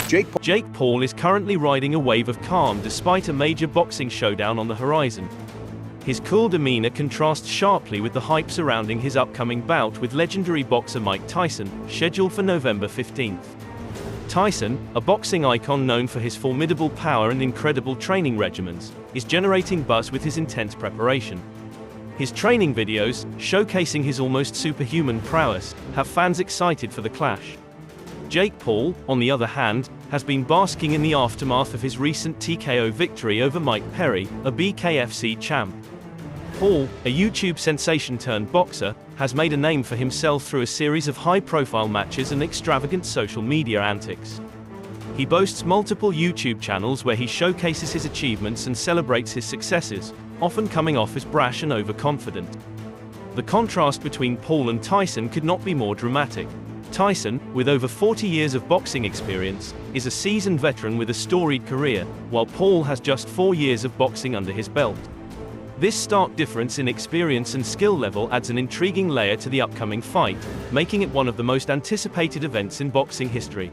Jake Paul is currently riding a wave of calm despite a major boxing showdown on the horizon. His cool demeanor contrasts sharply with the hype surrounding his upcoming bout with legendary boxer Mike Tyson, scheduled for November 15th. Tyson, a boxing icon known for his formidable power and incredible training regimens, is generating buzz with his intense preparation. His training videos, showcasing his almost superhuman prowess, have fans excited for the clash. Jake Paul, on the other hand, has been basking in the aftermath of his recent TKO victory over Mike Perry, a BKFC champ. Paul, a YouTube sensation-turned-boxer, has made a name for himself through a series of high-profile matches and extravagant social media antics. He boasts multiple YouTube channels where he showcases his achievements and celebrates his successes, often coming off as brash and overconfident. The contrast between Paul and Tyson could not be more dramatic. Tyson, with over 40 years of boxing experience, is a seasoned veteran with a storied career, while Paul has just 4 years of boxing under his belt. This stark difference in experience and skill level adds an intriguing layer to the upcoming fight, making it one of the most anticipated events in boxing history.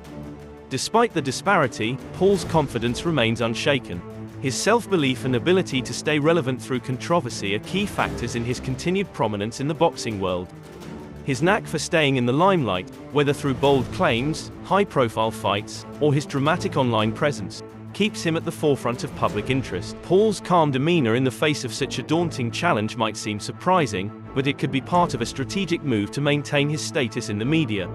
Despite the disparity, Paul's confidence remains unshaken. His self-belief and ability to stay relevant through controversy are key factors in his continued prominence in the boxing world. His knack for staying in the limelight, whether through bold claims, high-profile fights, or his dramatic online presence, keeps him at the forefront of public interest. Paul's calm demeanor in the face of such a daunting challenge might seem surprising, but it could be part of a strategic move to maintain his status in the media.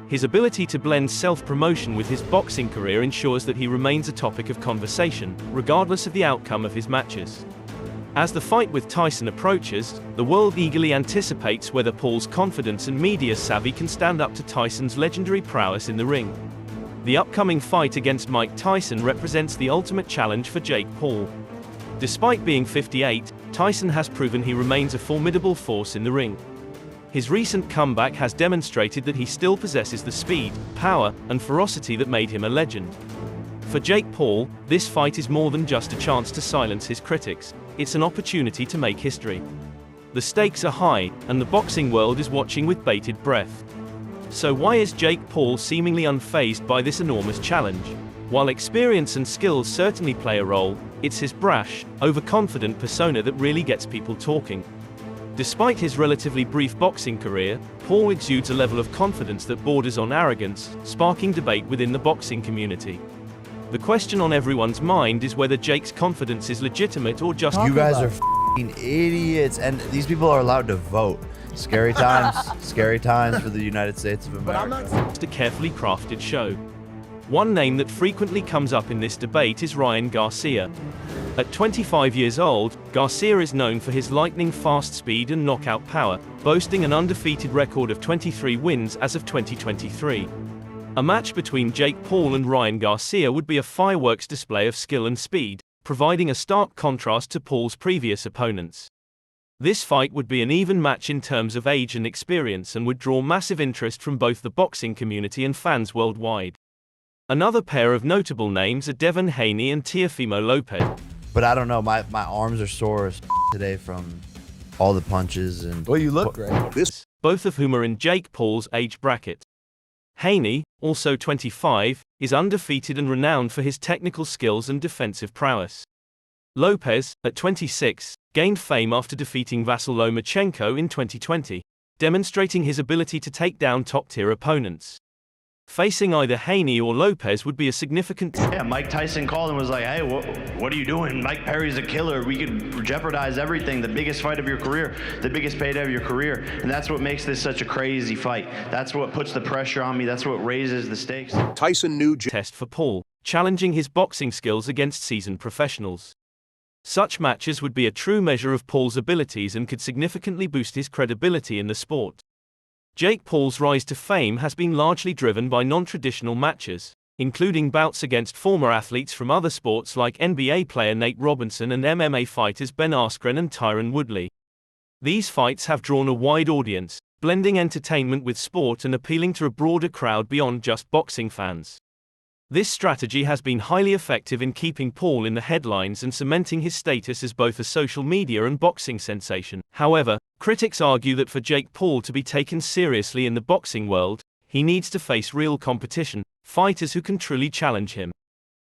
His ability to blend self-promotion with his boxing career ensures that he remains a topic of conversation, regardless of the outcome of his matches. As the fight with Tyson approaches, the world eagerly anticipates whether Paul's confidence and media savvy can stand up to Tyson's legendary prowess in the ring. The upcoming fight against Mike Tyson represents the ultimate challenge for Jake Paul. Despite being 58, Tyson has proven he remains a formidable force in the ring. His recent comeback has demonstrated that he still possesses the speed, power, and ferocity that made him a legend. For Jake Paul, this fight is more than just a chance to silence his critics. It's an opportunity to make history. The stakes are high, and the boxing world is watching with bated breath. So why is Jake Paul seemingly unfazed by this enormous challenge? While experience and skills certainly play a role, it's his brash, overconfident persona that really gets people talking. Despite his relatively brief boxing career, Paul exudes a level of confidence that borders on arrogance, sparking debate within the boxing community. The question on everyone's mind is whether Jake's confidence is legitimate or just— You guys are f***ing idiots, and these people are allowed to vote. Scary times for the United States of America. It's a carefully crafted show. One name that frequently comes up in this debate is Ryan Garcia. At 25 years old, Garcia is known for his lightning-fast speed and knockout power, boasting an undefeated record of 23 wins as of 2023. A match between Jake Paul and Ryan Garcia would be a fireworks display of skill and speed, providing a stark contrast to Paul's previous opponents. This fight would be an even match in terms of age and experience and would draw massive interest from both the boxing community and fans worldwide. Another pair of notable names are Devin Haney and Teofimo Lopez. But I don't know, my arms are sore as today from all the punches and— Well, you look great. Both of whom are in Jake Paul's age bracket. Haney, also 25, is undefeated and renowned for his technical skills and defensive prowess. Lopez, at 26, gained fame after defeating Vasyl Lomachenko in 2020, demonstrating his ability to take down top-tier opponents. Facing either Haney or Lopez would be a significant— Yeah, Mike Tyson called and was like, hey, what are you doing? Mike Perry's a killer. We could jeopardize everything, the biggest fight of your career, the biggest payday of your career. And that's what makes this such a crazy fight. That's what puts the pressure on me. That's what raises the stakes. Tyson knew test for Paul, challenging his boxing skills against seasoned professionals. Such matches would be a true measure of Paul's abilities and could significantly boost his credibility in the sport. Jake Paul's rise to fame has been largely driven by non-traditional matches, including bouts against former athletes from other sports like NBA player Nate Robinson and MMA fighters Ben Askren and Tyron Woodley. These fights have drawn a wide audience, blending entertainment with sport and appealing to a broader crowd beyond just boxing fans. This strategy has been highly effective in keeping Paul in the headlines and cementing his status as both a social media and boxing sensation. However, critics argue that for Jake Paul to be taken seriously in the boxing world, he needs to face real competition, fighters who can truly challenge him.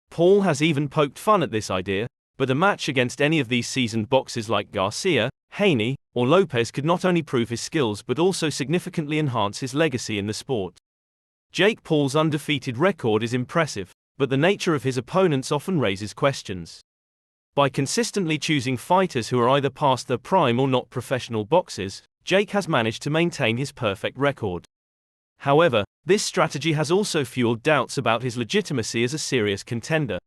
Paul has even poked fun at this idea, but a match against any of these seasoned boxers like Garcia, Haney, or Lopez could not only prove his skills but also significantly enhance his legacy in the sport. Jake Paul's undefeated record is impressive, but the nature of his opponents often raises questions. By consistently choosing fighters who are either past their prime or not professional boxers, Jake has managed to maintain his perfect record. However, this strategy has also fueled doubts about his legitimacy as a serious contender.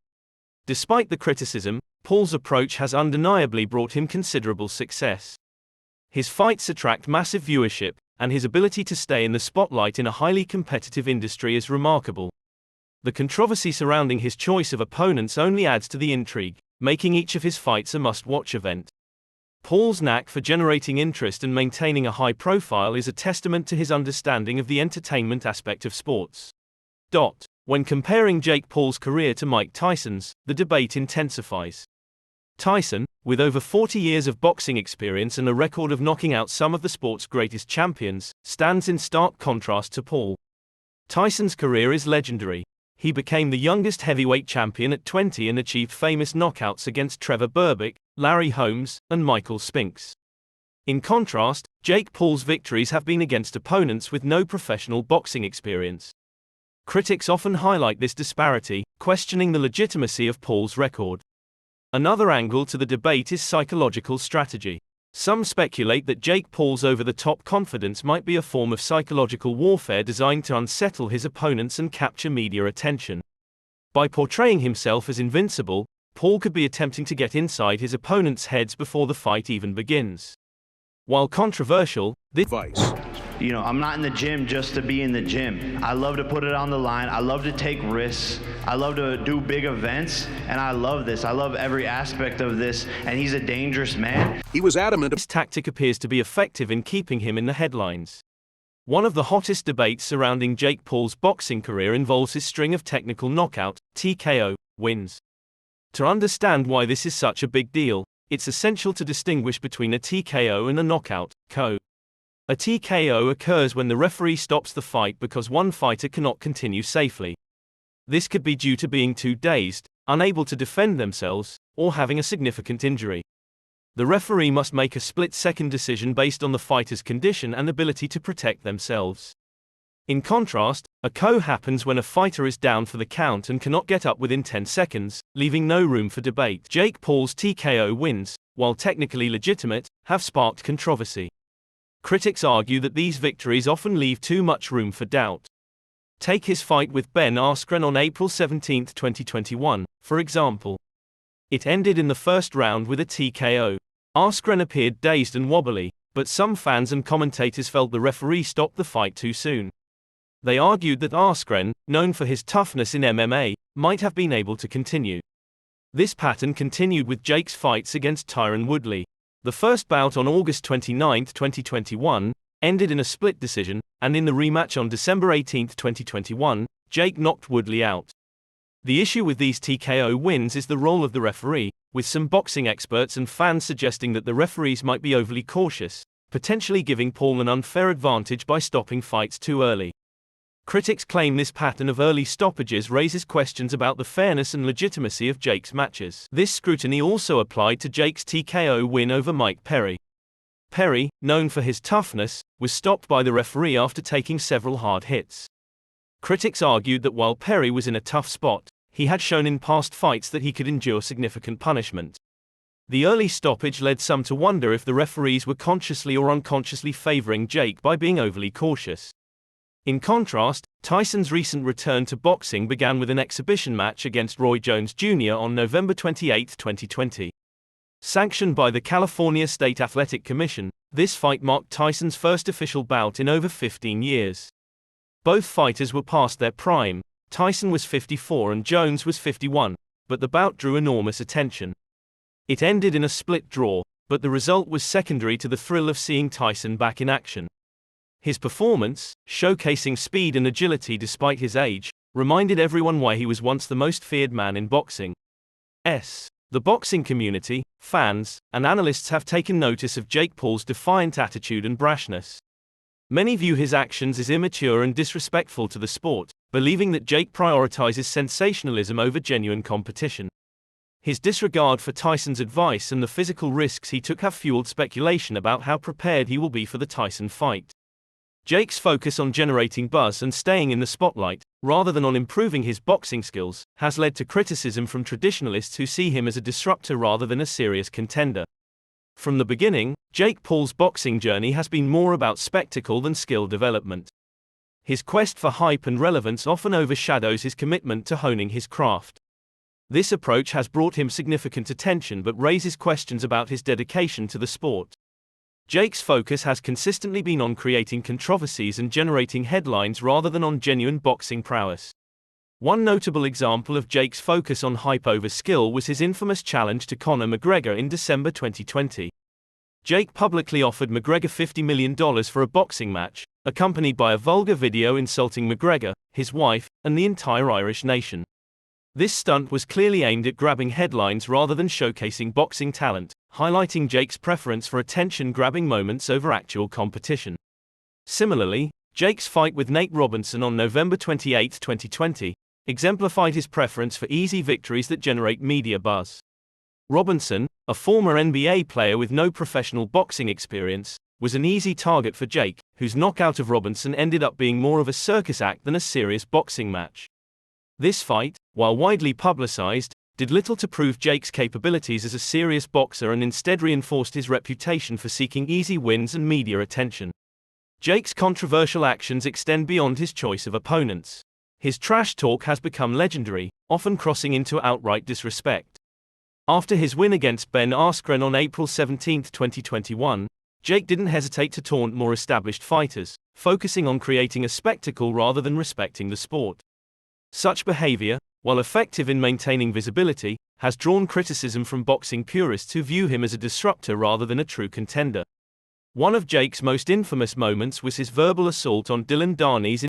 Despite the criticism, Paul's approach has undeniably brought him considerable success. His fights attract massive viewership, and his ability to stay in the spotlight in a highly competitive industry is remarkable. The controversy surrounding his choice of opponents only adds to the intrigue, making each of his fights a must-watch event. Paul's knack for generating interest and maintaining a high profile is a testament to his understanding of the entertainment aspect of sports. When comparing Jake Paul's career to Mike Tyson's, the debate intensifies. Tyson, with over 40 years of boxing experience and a record of knocking out some of the sport's greatest champions, stands in stark contrast to Paul. Tyson's career is legendary. He became the youngest heavyweight champion at 20 and achieved famous knockouts against Trevor Berbick, Larry Holmes, and Michael Spinks. In contrast, Jake Paul's victories have been against opponents with no professional boxing experience. Critics often highlight this disparity, questioning the legitimacy of Paul's record. Another angle to the debate is psychological strategy. Some speculate that Jake Paul's over-the-top confidence might be a form of psychological warfare designed to unsettle his opponents and capture media attention. By portraying himself as invincible, Paul could be attempting to get inside his opponents' heads before the fight even begins. While controversial, this advice. I'm not in the gym just to be in the gym. I love to put it on the line. I love to take risks. I love to do big events, and I love this. I love every aspect of this, and he's a dangerous man. He was adamant. This tactic appears to be effective in keeping him in the headlines. One of the hottest debates surrounding Jake Paul's boxing career involves his string of technical knockout, TKO, wins. To understand why this is such a big deal, it's essential to distinguish between a TKO and a knockout, KO. A TKO occurs when the referee stops the fight because one fighter cannot continue safely. This could be due to being too dazed, unable to defend themselves, or having a significant injury. The referee must make a split-second decision based on the fighter's condition and ability to protect themselves. In contrast, a KO happens when a fighter is down for the count and cannot get up within 10 seconds, leaving no room for debate. Jake Paul's TKO wins, while technically legitimate, have sparked controversy. Critics argue that these victories often leave too much room for doubt. Take his fight with Ben Askren on April 17, 2021, for example. It ended in the first round with a TKO. Askren appeared dazed and wobbly, but some fans and commentators felt the referee stopped the fight too soon. They argued that Askren, known for his toughness in MMA, might have been able to continue. This pattern continued with Jake's fights against Tyron Woodley. The first bout on August 29, 2021, ended in a split decision, and in the rematch on December 18, 2021, Jake knocked Woodley out. The issue with these TKO wins is the role of the referee, with some boxing experts and fans suggesting that the referees might be overly cautious, potentially giving Paul an unfair advantage by stopping fights too early. Critics claim this pattern of early stoppages raises questions about the fairness and legitimacy of Jake's matches. This scrutiny also applied to Jake's TKO win over Mike Perry. Perry, known for his toughness, was stopped by the referee after taking several hard hits. Critics argued that while Perry was in a tough spot, he had shown in past fights that he could endure significant punishment. The early stoppage led some to wonder if the referees were consciously or unconsciously favoring Jake by being overly cautious. In contrast, Tyson's recent return to boxing began with an exhibition match against Roy Jones Jr. on November 28, 2020. Sanctioned by the California State Athletic Commission, this fight marked Tyson's first official bout in over 15 years. Both fighters were past their prime. Tyson was 54 and Jones was 51, but the bout drew enormous attention. It ended in a split draw, but the result was secondary to the thrill of seeing Tyson back in action. His performance, showcasing speed and agility despite his age, reminded everyone why he was once the most feared man in boxing. The boxing community, fans, and analysts have taken notice of Jake Paul's defiant attitude and brashness. Many view his actions as immature and disrespectful to the sport, believing that Jake prioritizes sensationalism over genuine competition. His disregard for Tyson's advice and the physical risks he took have fueled speculation about how prepared he will be for the Tyson fight. Jake's focus on generating buzz and staying in the spotlight, rather than on improving his boxing skills, has led to criticism from traditionalists who see him as a disruptor rather than a serious contender. From the beginning, Jake Paul's boxing journey has been more about spectacle than skill development. His quest for hype and relevance often overshadows his commitment to honing his craft. This approach has brought him significant attention but raises questions about his dedication to the sport. Jake's focus has consistently been on creating controversies and generating headlines rather than on genuine boxing prowess. One notable example of Jake's focus on hype over skill was his infamous challenge to Conor McGregor in December 2020. Jake publicly offered McGregor $50 million for a boxing match, accompanied by a vulgar video insulting McGregor, his wife, and the entire Irish nation. This stunt was clearly aimed at grabbing headlines rather than showcasing boxing talent, highlighting Jake's preference for attention-grabbing moments over actual competition. Similarly, Jake's fight with Nate Robinson on November 28, 2020, exemplified his preference for easy victories that generate media buzz. Robinson, a former NBA player with no professional boxing experience, was an easy target for Jake, whose knockout of Robinson ended up being more of a circus act than a serious boxing match. This fight, while widely publicized, did little to prove Jake's capabilities as a serious boxer and instead reinforced his reputation for seeking easy wins and media attention. Jake's controversial actions extend beyond his choice of opponents. His trash talk has become legendary, often crossing into outright disrespect. After his win against Ben Askren on April 17, 2021, Jake didn't hesitate to taunt more established fighters, focusing on creating a spectacle rather than respecting the sport. Such behavior, while effective in maintaining visibility, has drawn criticism from boxing purists who view him as a disruptor rather than a true contender. One of Jake's most infamous moments was his verbal assault on Dylan Darney's